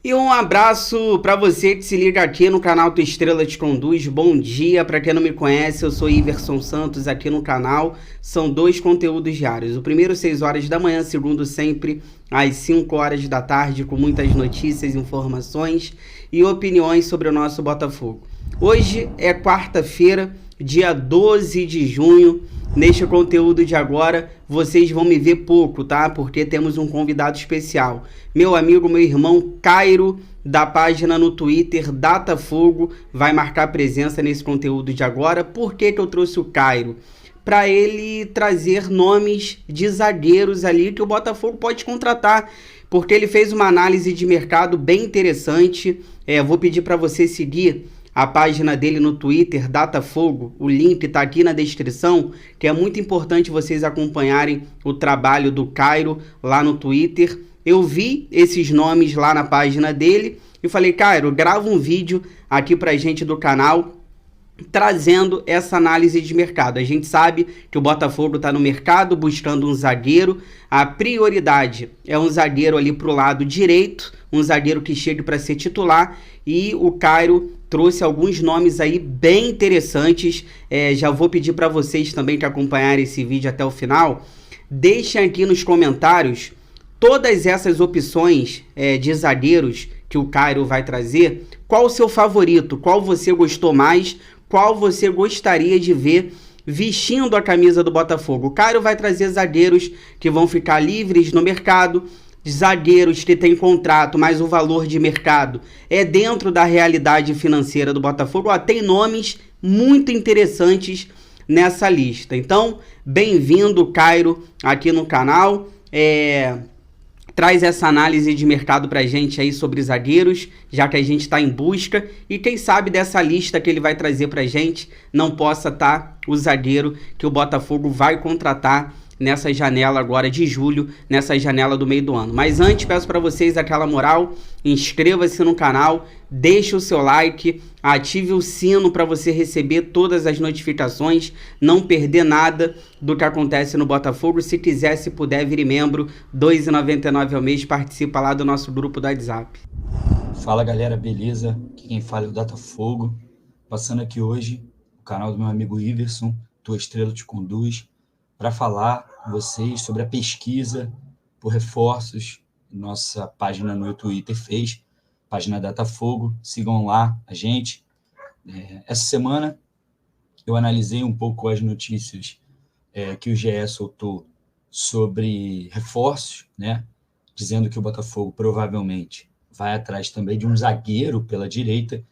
E um abraço para você que se liga aqui no canal Tua Estrela Te Conduz. Bom dia, para quem não me conhece, eu sou Iverson Santos aqui no canal. São dois conteúdos diários. O primeiro 6 horas da manhã, segundo sempre às 5 horas da tarde, com muitas notícias, informações e opiniões sobre o nosso Botafogo. Hoje é quarta-feira, dia 12 de junho. Neste conteúdo de agora, vocês vão me ver pouco, tá? Porque temos um convidado especial. Meu amigo, meu irmão Cairo, da página no Twitter Datafogo, vai marcar presença nesse conteúdo de agora. Por que eu trouxe o Cairo? Para ele trazer nomes de zagueiros ali que o Botafogo pode contratar, porque ele fez uma análise de mercado bem interessante. Vou pedir para você seguir a página dele no Twitter, Datafogo, o link está aqui na descrição, que é muito importante vocês acompanharem o trabalho do Cairo lá no Twitter. Eu vi esses nomes lá na página dele e falei, Cairo, grava um vídeo aqui pra gente do canal, trazendo essa análise de mercado. A gente sabe que o Botafogo está no mercado buscando um zagueiro. A prioridade é um zagueiro ali para o lado direito, um zagueiro que chegue para ser titular, e o Cairo trouxe alguns nomes aí bem interessantes. Já vou pedir para vocês também que acompanharem esse vídeo até o final, deixem aqui nos comentários todas essas opções de zagueiros que o Cairo vai trazer. Qual o seu favorito? Qual você gostou mais? Qual você gostaria de ver vestindo a camisa do Botafogo? O Cairo vai trazer zagueiros que vão ficar livres no mercado, zagueiros que têm contrato, mas o valor de mercado é dentro da realidade financeira do Botafogo. Tem nomes muito interessantes nessa lista. Então, bem-vindo, Cairo, aqui no canal. Traz essa análise de mercado pra gente aí sobre zagueiros, já que a gente está em busca, e quem sabe dessa lista que ele vai trazer pra gente não possa estar o zagueiro que o Botafogo vai contratar nessa janela agora de julho, nessa janela do meio do ano. Mas antes, peço para vocês aquela moral, inscreva-se no canal, deixe o seu like, ative o sino para você receber todas as notificações, não perder nada do que acontece no Botafogo. Se quiser, se puder, vire membro, R$ 2,99 ao mês, participa lá do nosso grupo do WhatsApp. Fala galera, beleza? Aqui quem fala é o Datafogo, passando aqui hoje o canal do meu amigo Iverson, Tua Estrela Te Conduz, para falar com vocês sobre a pesquisa por reforços que nossa página no Twitter fez, página Datafogo. Sigam lá a gente. Essa semana eu analisei um pouco as notícias que o GE soltou sobre reforços, né? Dizendo que o Botafogo provavelmente vai atrás também de um zagueiro pela direita,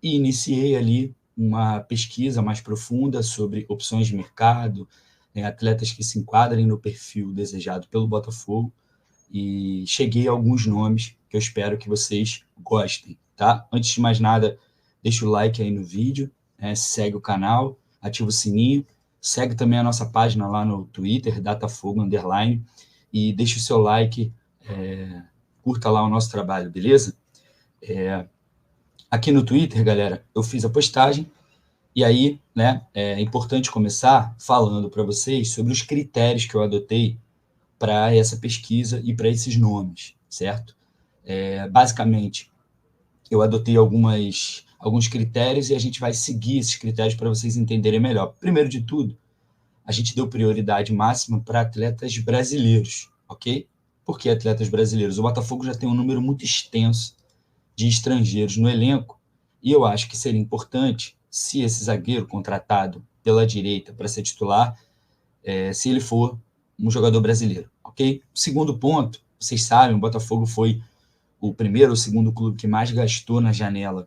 e iniciei ali uma pesquisa mais profunda sobre opções de mercado, atletas que se enquadrem no perfil desejado pelo Botafogo, e cheguei a alguns nomes que eu espero que vocês gostem, tá? Antes de mais nada, deixa o like aí no vídeo, segue o canal, ativa o sininho, segue também a nossa página lá no Twitter, Datafogo_, e deixa o seu like, curta lá o nosso trabalho, beleza? Aqui no Twitter, galera, eu fiz a postagem, e aí, né, é importante começar falando para vocês sobre os critérios que eu adotei para essa pesquisa e para esses nomes, certo? Basicamente, eu adotei alguns critérios e a gente vai seguir esses critérios para vocês entenderem melhor. Primeiro de tudo, a gente deu prioridade máxima para atletas brasileiros, ok? Por que atletas brasileiros? O Botafogo já tem um número muito extenso de estrangeiros no elenco, e eu acho que seria importante, se esse zagueiro contratado pela direita para ser titular, se ele for um jogador brasileiro, ok? Segundo ponto, vocês sabem, o Botafogo foi o primeiro ou segundo clube que mais gastou na janela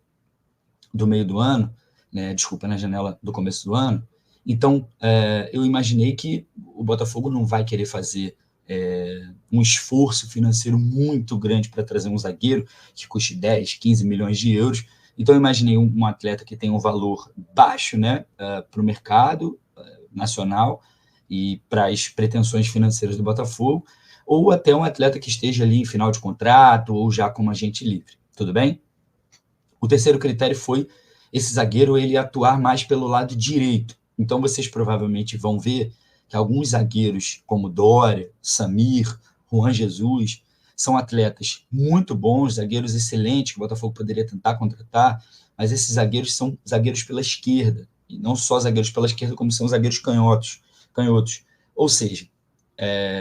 do meio do ano, na janela do começo do ano. Então, eu imaginei que o Botafogo não vai querer fazer um esforço financeiro muito grande para trazer um zagueiro que custe 10, 15 milhões de euros. Então, eu imaginei um atleta que tem um valor baixo, para o mercado nacional e para as pretensões financeiras do Botafogo, ou até um atleta que esteja ali em final de contrato ou já como agente livre. Tudo bem? O terceiro critério foi esse zagueiro ele atuar mais pelo lado direito. Então, vocês provavelmente vão ver que alguns zagueiros, como Dória, Samir, Juan Jesus, São atletas muito bons, zagueiros excelentes, que o Botafogo poderia tentar contratar, mas esses zagueiros são zagueiros pela esquerda, e não só zagueiros pela esquerda, como são zagueiros canhotos. Ou seja,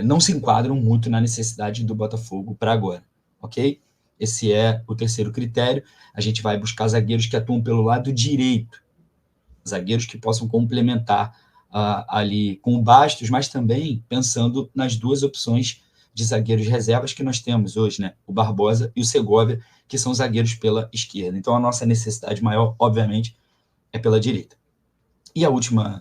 não se enquadram muito na necessidade do Botafogo para agora, ok? Esse é o terceiro critério. A gente vai buscar zagueiros que atuam pelo lado direito, zagueiros que possam complementar ali com o Bastos, mas também pensando nas duas opções de zagueiros reservas que nós temos hoje, né? O Barbosa e o Segovia, que são zagueiros pela esquerda. Então, a nossa necessidade maior, obviamente, é pela direita. E último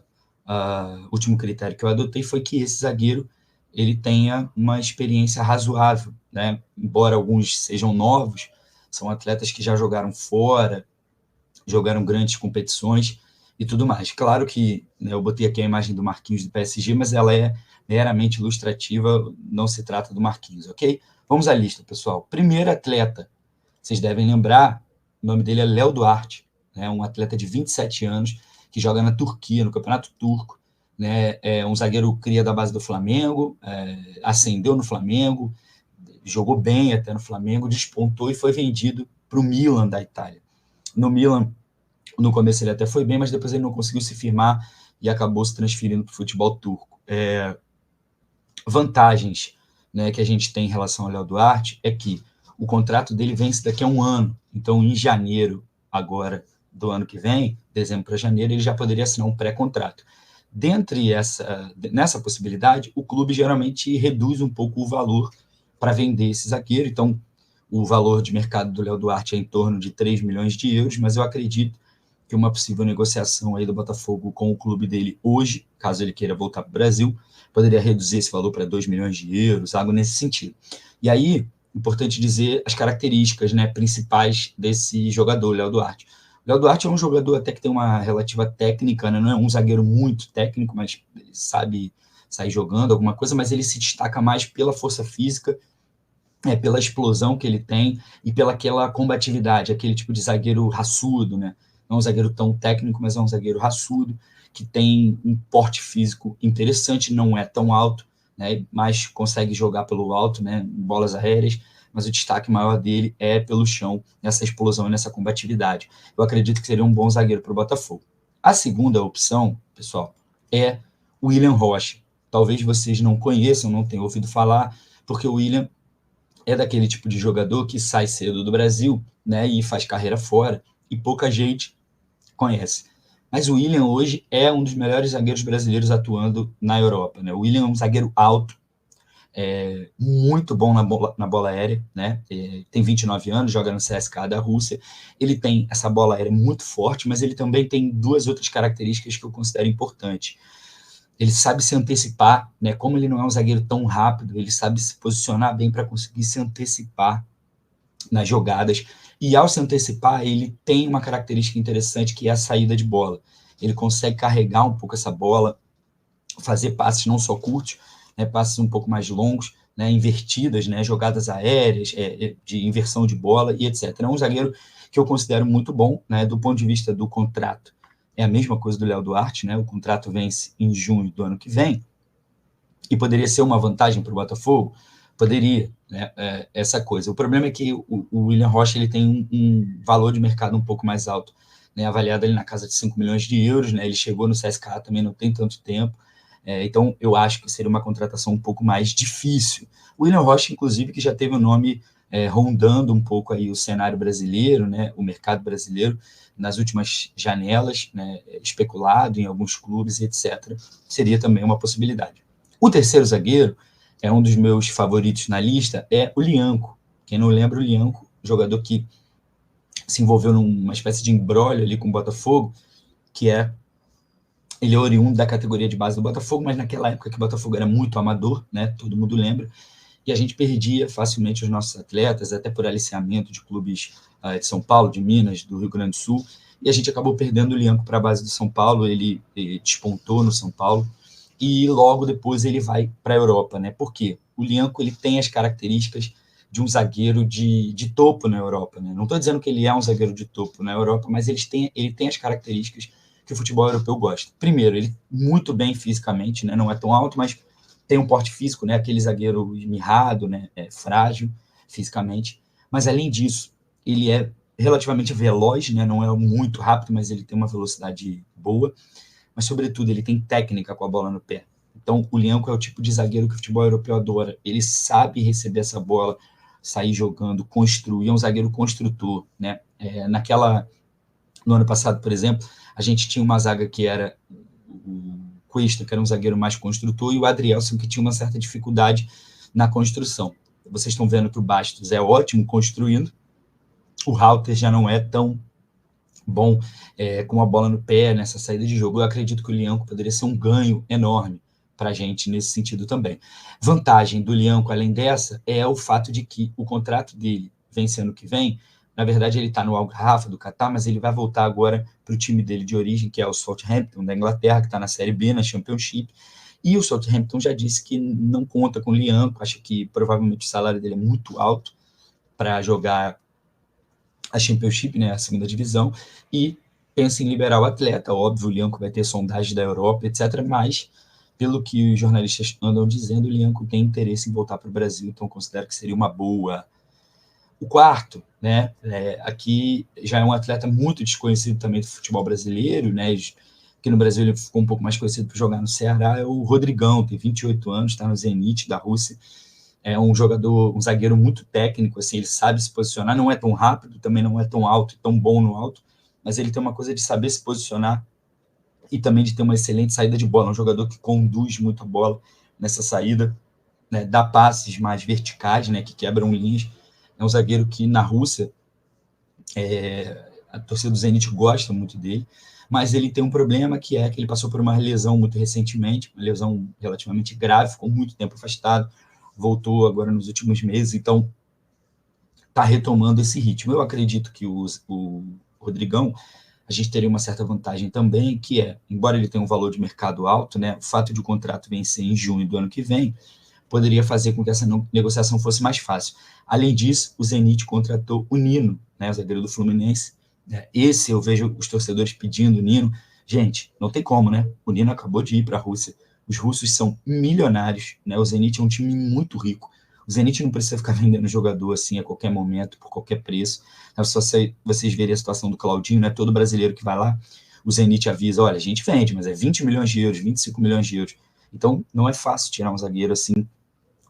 critério que eu adotei foi que esse zagueiro ele tenha uma experiência razoável, né? Embora alguns sejam novos, são atletas que já jogaram fora, jogaram grandes competições e tudo mais. Claro que, né, eu botei aqui a imagem do Marquinhos do PSG, mas ela é meramente ilustrativa, não se trata do Marquinhos, ok? Vamos à lista, pessoal. Primeiro atleta, vocês devem lembrar, o nome dele é Léo Duarte, né, um atleta de 27 anos, que joga na Turquia, no Campeonato Turco, né, é um zagueiro cria da base do Flamengo, ascendeu no Flamengo, jogou bem até no Flamengo, despontou e foi vendido para o Milan da Itália. No Milan, no começo ele até foi bem, mas depois ele não conseguiu se firmar e acabou se transferindo para o futebol turco. Vantagens, né, que a gente tem em relação ao Léo Duarte é que o contrato dele vence daqui a um ano. Então, em janeiro agora do ano que vem, dezembro para janeiro, ele já poderia assinar um pré-contrato. Nessa possibilidade, o clube geralmente reduz um pouco o valor para vender esse zagueiro. Então, o valor de mercado do Léo Duarte é em torno de 3 milhões de euros, mas eu acredito que uma possível negociação aí do Botafogo com o clube dele hoje, caso ele queira voltar para o Brasil, poderia reduzir esse valor para 2 milhões de euros, algo nesse sentido. E aí, importante dizer as características, né, principais desse jogador, Léo Duarte. O Léo Duarte é um jogador até que tem uma relativa técnica, né, não é um zagueiro muito técnico, mas ele sabe sair jogando alguma coisa, mas ele se destaca mais pela força física, pela explosão que ele tem e pela aquela combatividade, aquele tipo de zagueiro raçudo, né? Não é um zagueiro tão técnico, mas é um zagueiro raçudo, que tem um porte físico interessante, não é tão alto, né? Mas consegue jogar pelo alto, né? Em bolas aéreas, mas o destaque maior dele é pelo chão, nessa explosão e nessa combatividade. Eu acredito que seria um bom zagueiro para o Botafogo. A segunda opção, pessoal, é o William Rocha. Talvez vocês não conheçam, não tenham ouvido falar, porque o William é daquele tipo de jogador que sai cedo do Brasil, né, e faz carreira fora, e pouca gente conhece. Mas o William hoje é um dos melhores zagueiros brasileiros atuando na Europa, né? O William é um zagueiro alto, muito bom na bola aérea, né? Tem 29 anos, joga no CSKA da Rússia. Ele tem essa bola aérea muito forte, mas ele também tem duas outras características que eu considero importantes. Ele sabe se antecipar, né? Como ele não é um zagueiro tão rápido, ele sabe se posicionar bem para conseguir se antecipar nas jogadas. E ao se antecipar, ele tem uma característica interessante que é a saída de bola. Ele consegue carregar um pouco essa bola, fazer passes não só curtos, né? Passes um pouco mais longos, né? Invertidas, né? Jogadas aéreas, de inversão de bola e etc. É um zagueiro que eu considero muito bom, né? Do ponto de vista do contrato. É a mesma coisa do Léo Duarte, né? O contrato vence em junho do ano que vem e poderia ser uma vantagem para o Botafogo? Poderia, né? Essa coisa. O problema é que o William Rocha ele tem um valor de mercado um pouco mais alto, né? Avaliado ali na casa de 5 milhões de euros, né? Ele chegou no CSKA também não tem tanto tempo, então eu acho que seria uma contratação um pouco mais difícil. O William Rocha, inclusive, que já teve o nome rondando um pouco aí o cenário brasileiro, né? O mercado brasileiro, nas últimas janelas, né, especulado em alguns clubes, etc. Seria também uma possibilidade. O terceiro zagueiro, é um dos meus favoritos na lista, é o Lianco. Quem não lembra, o Lianco, jogador que se envolveu numa espécie de imbróglio ali com o Botafogo, ele é oriundo da categoria de base do Botafogo, mas naquela época que o Botafogo era muito amador, né, todo mundo lembra, e a gente perdia facilmente os nossos atletas, até por aliciamento de clubes de São Paulo, de Minas, do Rio Grande do Sul, e a gente acabou perdendo o Lianco para a base do São Paulo, ele despontou no São Paulo, e logo depois ele vai para a Europa, né? Por quê? O Lianco ele tem as características de um zagueiro de topo na Europa, né? Não estou dizendo que ele é um zagueiro de topo na Europa, mas ele tem as características que o futebol europeu gosta. Primeiro, ele muito bem fisicamente, né? Não é tão alto, mas tem um porte físico, né? Aquele zagueiro mirrado, né? Frágil fisicamente. Mas, além disso, ele é relativamente veloz, né? Não é muito rápido, mas ele tem uma velocidade boa. Mas, sobretudo, ele tem técnica com a bola no pé. Então, o Lianco é o tipo de zagueiro que o futebol europeu adora. Ele sabe receber essa bola, sair jogando, construir. É um zagueiro construtor, né? No ano passado, por exemplo, a gente tinha uma zaga que era o Cuesta, que era um zagueiro mais construtor, e o Adrielson, que tinha uma certa dificuldade na construção. Vocês estão vendo que o Bastos é ótimo construindo, o Rauter já não é tão bom com a bola no pé, nessa saída de jogo. Eu acredito que o Lianco poderia ser um ganho enorme para a gente nesse sentido também. Vantagem do Lianco, além dessa, é o fato de que o contrato dele vence ano que vem. Na verdade, ele está no Al Rafa do Catar, mas ele vai voltar agora para o time dele de origem, que é o Southampton, da Inglaterra, que está na Série B, na Championship. E o Southampton já disse que não conta com o Lianco, acha que provavelmente o salário dele é muito alto para jogar a Championship, né, a segunda divisão, e pensa em liberar o atleta. Óbvio, o Lianco vai ter sondagem da Europa, etc., mas, pelo que os jornalistas andam dizendo, o Lianco tem interesse em voltar para o Brasil, então considero que seria uma boa. O quarto, né, aqui já é um atleta muito desconhecido também do futebol brasileiro, né, que no Brasil ele ficou um pouco mais conhecido por jogar no Ceará, é o Rodrigão, tem 28 anos, está no Zenit da Rússia, é um jogador, um zagueiro muito técnico, assim, ele sabe se posicionar, não é tão rápido, também não é tão alto, tão bom no alto, mas ele tem uma coisa de saber se posicionar e também de ter uma excelente saída de bola, um jogador que conduz muito a bola nessa saída, né, dá passes mais verticais, né, que quebram linhas. É um zagueiro que na Rússia a torcida do Zenit gosta muito dele, mas ele tem um problema que é que ele passou por uma lesão muito recentemente, uma lesão relativamente grave, ficou muito tempo afastado, voltou agora nos últimos meses, então está retomando esse ritmo. Eu acredito que o Rodrigão, a gente teria uma certa vantagem também, que é, embora ele tenha um valor de mercado alto, né, o fato de o contrato vencer em junho do ano que vem, poderia fazer com que essa negociação fosse mais fácil. Além disso, o Zenit contratou o Nino, né, o zagueiro do Fluminense. Esse eu vejo os torcedores pedindo o Nino. Gente, não tem como, né? O Nino acabou de ir para a Rússia. Os russos são milionários, né? O Zenit é um time muito rico. O Zenit não precisa ficar vendendo jogador assim a qualquer momento, por qualquer preço. É só vocês verem a situação do Claudinho, né? Todo brasileiro que vai lá, o Zenit avisa, olha, a gente vende, mas é 20 milhões de euros, 25 milhões de euros. Então, não é fácil tirar um zagueiro assim,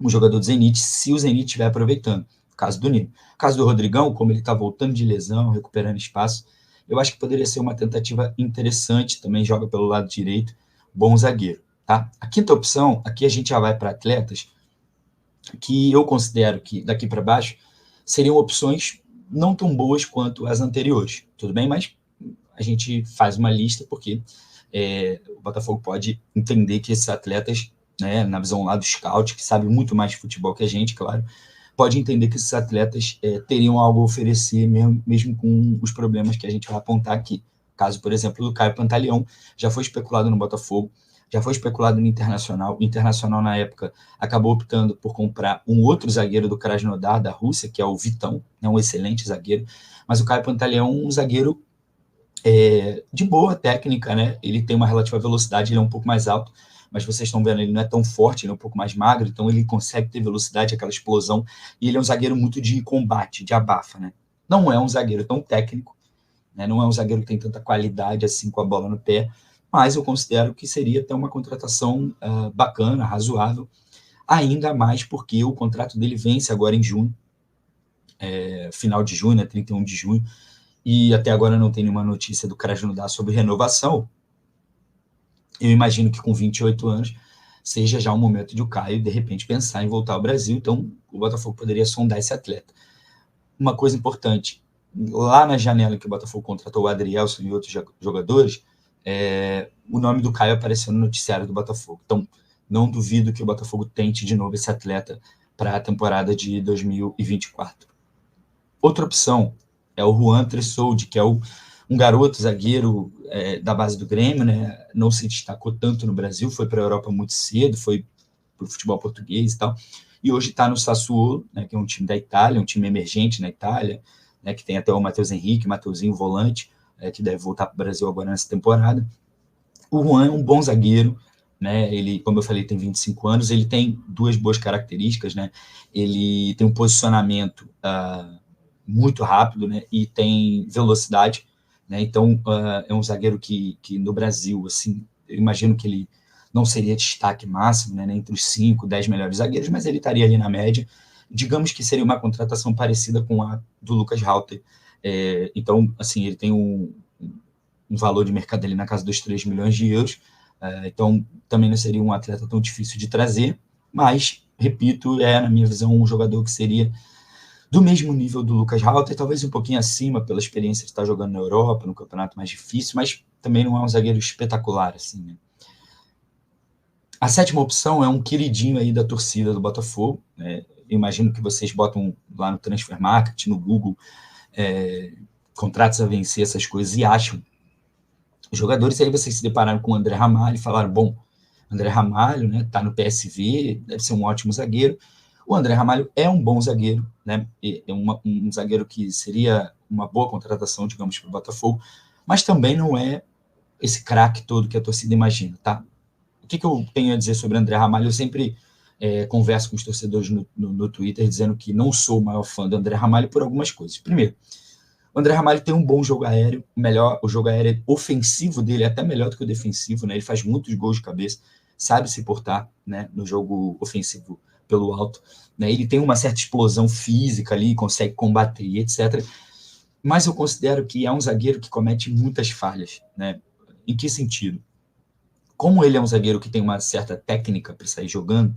um jogador do Zenit, se o Zenit estiver aproveitando. No caso do Nino. No caso do Rodrigão, como ele está voltando de lesão, recuperando espaço, eu acho que poderia ser uma tentativa interessante, também joga pelo lado direito, bom zagueiro. Tá? A quinta opção, aqui a gente já vai para atletas que eu considero que daqui para baixo seriam opções não tão boas quanto as anteriores, tudo bem? Mas a gente faz uma lista porque o Botafogo pode entender que esses atletas, né, na visão lá do scout, que sabe muito mais de futebol que a gente, claro, pode entender que esses atletas teriam algo a oferecer, mesmo com os problemas que a gente vai apontar aqui. Caso, por exemplo, do Caio Pantaleão, já foi especulado no Botafogo, já foi especulado no Internacional. O Internacional, na época, acabou optando por comprar um outro zagueiro do Krasnodar, da Rússia, que é o Vitão, né, um excelente zagueiro, mas o Caio Pantaleão é um zagueiro de boa técnica, né? Ele tem uma relativa velocidade, ele é um pouco mais alto, mas vocês estão vendo, ele não é tão forte, ele é um pouco mais magro, então ele consegue ter velocidade, aquela explosão, e ele é um zagueiro muito de combate, de abafa, né? Não é um zagueiro tão técnico, né? Não é um zagueiro que tem tanta qualidade assim com a bola no pé, mas eu considero que seria até uma contratação bacana, razoável, ainda mais porque o contrato dele vence agora em junho, final de junho, né? 31 de junho, e até agora não tem nenhuma notícia do Krasnodar sobre renovação. Eu imagino que com 28 anos seja já o momento de o Caio, de repente, pensar em voltar ao Brasil, então o Botafogo poderia sondar esse atleta. Uma coisa importante, lá na janela que o Botafogo contratou o Adrielson e outros jogadores, o nome do Caio apareceu no noticiário do Botafogo. Então, não duvido que o Botafogo tente de novo esse atleta para a temporada de 2024. Outra opção é o Juan Tressoldi, que é um garoto zagueiro da base do Grêmio, né? Não se destacou tanto no Brasil, foi para a Europa muito cedo, foi para o futebol português e tal, e hoje está no Sassuolo, né, que é um time da Itália, um time emergente na Itália, né, que tem até o Matheus Henrique, Matheusinho volante, que deve voltar para o Brasil agora nessa temporada. O Juan é um bom zagueiro, né? Ele, como eu falei, tem 25 anos, ele tem duas boas características, né? Ele tem um posicionamento muito rápido, né? E tem velocidade, né? Então, é um zagueiro que no Brasil, assim, eu imagino que ele não seria destaque máximo, né? Entre os 5, 10 melhores zagueiros, mas ele estaria ali na média. Digamos que seria uma contratação parecida com a do Lucas Halter. Então, assim, ele tem um valor de mercado ali na casa dos 3 milhões de euros, então também não seria um atleta tão difícil de trazer, mas, repito, na minha visão, um jogador que seria do mesmo nível do Lucas Halter, talvez um pouquinho acima pela experiência de estar jogando na Europa, no campeonato mais difícil, mas também não é um zagueiro espetacular, assim, né? A sétima opção é um queridinho aí da torcida do Botafogo, né? Eu imagino que vocês botam lá no Transfer Market, no Google, contratos a vencer, essas coisas, e acham jogadores. Aí vocês se depararam com o André Ramalho e falaram, bom, André Ramalho, né, tá no PSV, deve ser um ótimo zagueiro. O André Ramalho é um bom zagueiro, né, é um zagueiro que seria uma boa contratação, digamos, para o Botafogo, mas também não é esse craque todo que a torcida imagina, tá? O que eu tenho a dizer sobre o André Ramalho? Eu sempre converso com os torcedores no Twitter dizendo que não sou o maior fã do André Ramalho por algumas coisas. Primeiro, o André Ramalho tem um bom jogo aéreo, o jogo aéreo ofensivo dele é até melhor do que o defensivo, né? Ele faz muitos gols de cabeça, sabe se portar, né, no jogo ofensivo pelo alto, né? Ele tem uma certa explosão física ali, consegue combater, etc. Mas eu considero que é um zagueiro que comete muitas falhas, né? Em que sentido? Como ele é um zagueiro que tem uma certa técnica para sair jogando,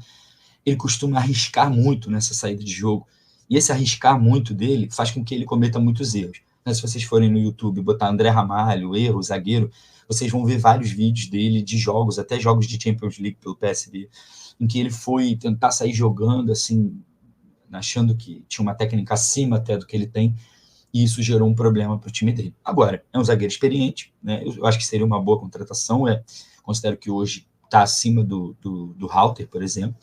ele costuma arriscar muito nessa saída de jogo. E esse arriscar muito dele faz com que ele cometa muitos erros. Se vocês forem no YouTube e botar André Ramalho, erro, zagueiro, vocês vão ver vários vídeos dele de jogos, até jogos de Champions League pelo PSV, em que ele foi tentar sair jogando, assim, achando que tinha uma técnica acima até do que ele tem, e isso gerou um problema para o time dele. Agora, é um zagueiro experiente, né? Eu acho que seria uma boa contratação, considero que hoje está acima do Halter, por exemplo,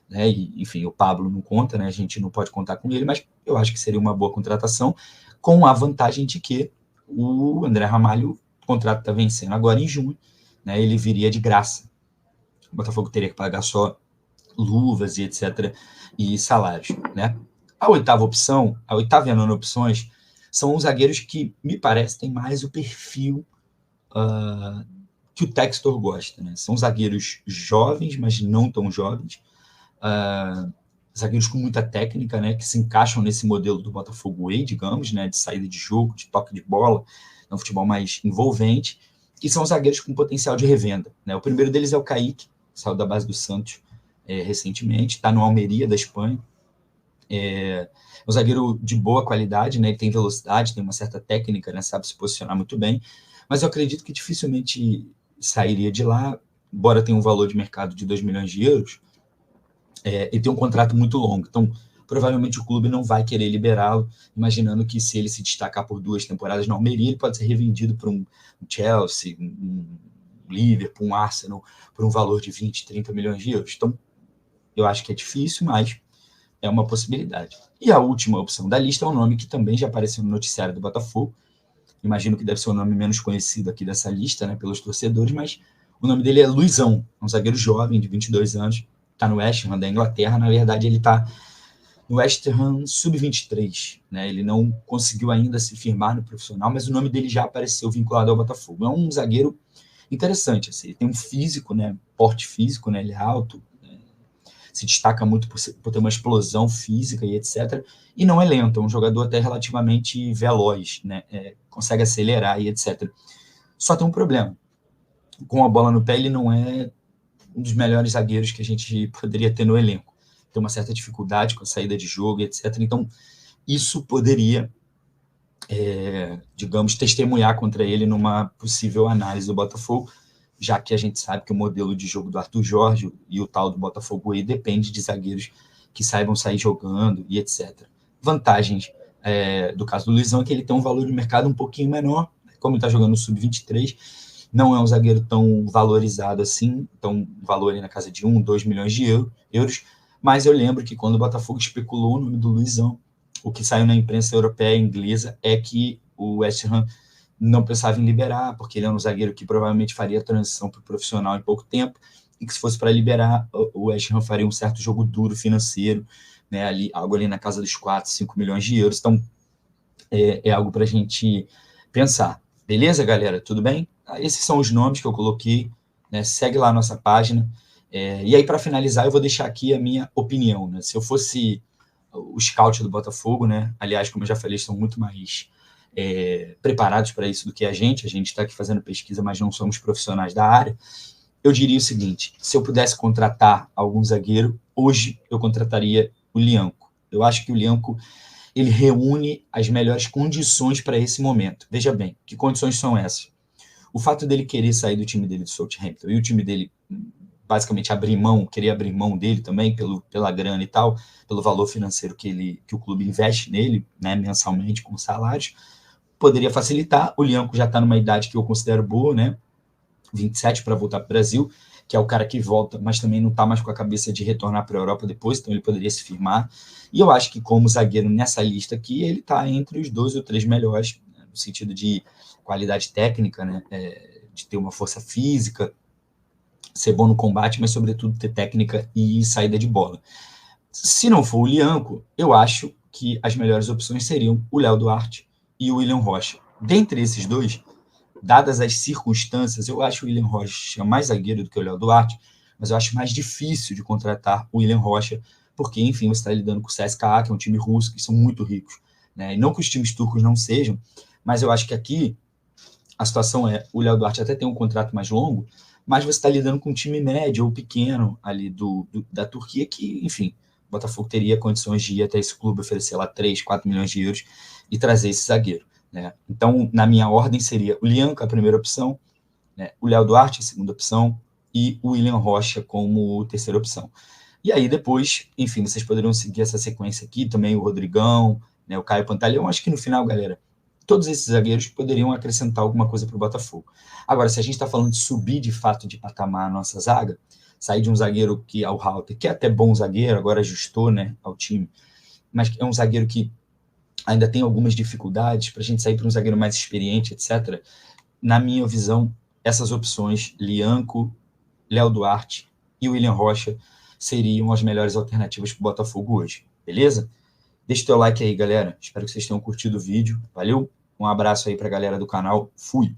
né? E, enfim, o Pablo não conta, né? A gente não pode contar com ele, mas eu acho que seria uma boa contratação, com a vantagem de que o André Ramalho, o contrato está vencendo agora em junho, né? Ele viria de graça. O Botafogo teria que pagar só luvas e etc. e salários, né? A oitava e a nona opções são os zagueiros que, me parece, têm mais o perfil que o Textor gosta, né? São zagueiros jovens, mas não tão jovens, zagueiros com muita técnica, né, que se encaixam nesse modelo do Botafogo Way, digamos, né, de saída de jogo, de toque de bola, um futebol mais envolvente, que são zagueiros com potencial de revenda, né? O primeiro deles é o Kaique, que saiu da base do Santos recentemente, está no Almeria da Espanha, um zagueiro de boa qualidade, né? Ele tem velocidade, tem uma certa técnica, né? Sabe se posicionar muito bem, mas eu acredito que dificilmente sairia de lá, embora tenha um valor de mercado de 2 milhões de euros, e tem um contrato muito longo, então provavelmente o clube não vai querer liberá-lo, imaginando que se ele se destacar por 2 temporadas na Almeria, ele pode ser revendido para um Chelsea, um Liverpool, um Arsenal, por um valor de 20, 30 milhões de euros. Então, eu acho que é difícil, mas é uma possibilidade. E a última opção da lista é um nome que também já apareceu no noticiário do Botafogo, imagino que deve ser o nome menos conhecido aqui dessa lista, né, pelos torcedores, mas o nome dele é Luizão, um zagueiro jovem de 22 anos, está no West Ham da Inglaterra. Na verdade, ele está no West Ham Sub-23, né? Ele não conseguiu ainda se firmar no profissional, mas o nome dele já apareceu vinculado ao Botafogo. É um zagueiro interessante, assim, ele tem um físico, né, porte físico, né, ele é alto, se destaca muito por ter uma explosão física e etc. E não é lento, é um jogador até relativamente veloz, né, consegue acelerar e etc. Só tem um problema, com a bola no pé ele não é um dos melhores zagueiros que a gente poderia ter no elenco. Tem uma certa dificuldade com a saída de jogo, etc. Então, isso poderia, digamos, testemunhar contra ele numa possível análise do Botafogo, já que a gente sabe que o modelo de jogo do Arthur Jorge e o tal do Botafogo aí depende de zagueiros que saibam sair jogando e etc. Vantagens do caso do Luizão é que ele tem um valor de mercado um pouquinho menor, como ele está jogando no Sub-23, não é um zagueiro tão valorizado assim, então valor ali na casa de 1, 2 milhões de euros, mas eu lembro que quando o Botafogo especulou o nome do Luizão, o que saiu na imprensa europeia e inglesa é que o West Ham não pensava em liberar, porque ele é um zagueiro que provavelmente faria a transição para o profissional em pouco tempo, e que se fosse para liberar, o West Ham faria um certo jogo duro financeiro, né, algo ali na casa dos 4, 5 milhões de euros. Então, é algo para a gente pensar. Beleza, galera? Tudo bem? Esses são os nomes que eu coloquei, né? Segue lá a nossa página. E aí, para finalizar, eu vou deixar aqui a minha opinião, né? Se eu fosse o scout do Botafogo, né? Aliás, como eu já falei, estão muito mais preparados para isso do que a gente está aqui fazendo pesquisa, mas não somos profissionais da área. Eu diria o seguinte: se eu pudesse contratar algum zagueiro, hoje eu contrataria o Lyanco. Eu acho que o Lyanco, ele reúne as melhores condições para esse momento. Veja bem, que condições são essas? O fato dele querer sair do time dele do Southampton e o time dele basicamente querer abrir mão dele também pela grana e tal, pelo valor financeiro que o clube investe nele, né, mensalmente com salários, poderia facilitar. O Lyanco já está numa idade que eu considero boa, né, 27 para voltar para o Brasil, que é o cara que volta, mas também não está mais com a cabeça de retornar para a Europa depois, então ele poderia se firmar. E eu acho que como zagueiro nessa lista aqui, ele está entre os 2 ou 3 melhores, né, no sentido de qualidade técnica, né, de ter uma força física, ser bom no combate, mas sobretudo ter técnica e saída de bola. Se não for o Lyanco, eu acho que as melhores opções seriam o Léo Duarte e o William Rocha. Dentre esses dois, dadas as circunstâncias, eu acho o William Rocha mais zagueiro do que o Léo Duarte, mas eu acho mais difícil de contratar o William Rocha, porque, enfim, você está lidando com o CSKA, que é um time russo, que são muito ricos, né? E não que os times turcos não sejam, mas eu acho que aqui a situação o Léo Duarte até tem um contrato mais longo, mas você está lidando com um time médio ou pequeno ali da Turquia, que, enfim, o Botafogo teria condições de ir até esse clube, oferecer lá 3, 4 milhões de euros e trazer esse zagueiro, né? Então, na minha ordem, seria o Lyanco a primeira opção, né? O Léo Duarte a segunda opção e o William Rocha como terceira opção. E aí depois, enfim, vocês poderiam seguir essa sequência aqui, também o Rodrigão, né, o Caio Pantaleão. Acho que no final, galera, todos esses zagueiros poderiam acrescentar alguma coisa para o Botafogo. Agora, se a gente está falando de subir de fato de patamar a nossa zaga, sair de um zagueiro que é o Halter, que é até bom zagueiro, agora ajustou, né, ao time, mas é um zagueiro que ainda tem algumas dificuldades, para a gente sair para um zagueiro mais experiente, etc. Na minha visão, essas opções, Lyanco, Léo Duarte e William Rocha, seriam as melhores alternativas para o Botafogo hoje, beleza? Deixa o teu like aí, galera. Espero que vocês tenham curtido o vídeo. Valeu? Um abraço aí para a galera do canal. Fui!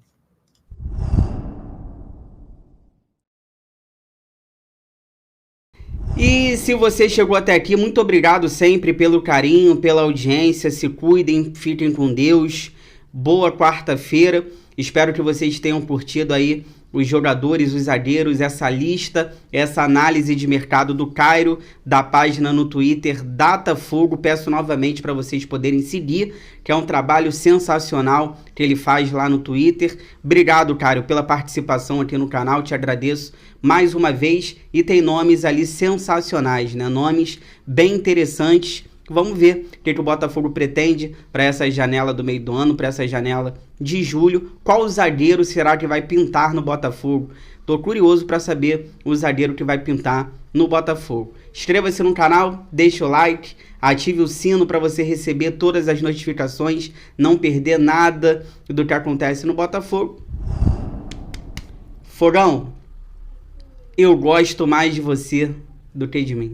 E se você chegou até aqui, muito obrigado sempre pelo carinho, pela audiência. Se cuidem, fiquem com Deus. Boa quarta-feira. Espero que vocês tenham curtido aí os jogadores, os zagueiros, essa lista, essa análise de mercado do Cairo, da página no Twitter Datafogo. Peço novamente para vocês poderem seguir, que é um trabalho sensacional que ele faz lá no Twitter. Obrigado, Cairo, pela participação aqui no canal, te agradeço mais uma vez. E tem nomes ali sensacionais, né? Nomes bem interessantes. Vamos ver o que o Botafogo pretende para essa janela do meio do ano, para essa janela de julho. Qual zagueiro será que vai pintar no Botafogo? Tô curioso para saber o zagueiro que vai pintar no Botafogo. Inscreva-se no canal, deixe o like, ative o sino para você receber todas as notificações, não perder nada do que acontece no Botafogo. Fogão, eu gosto mais de você do que de mim.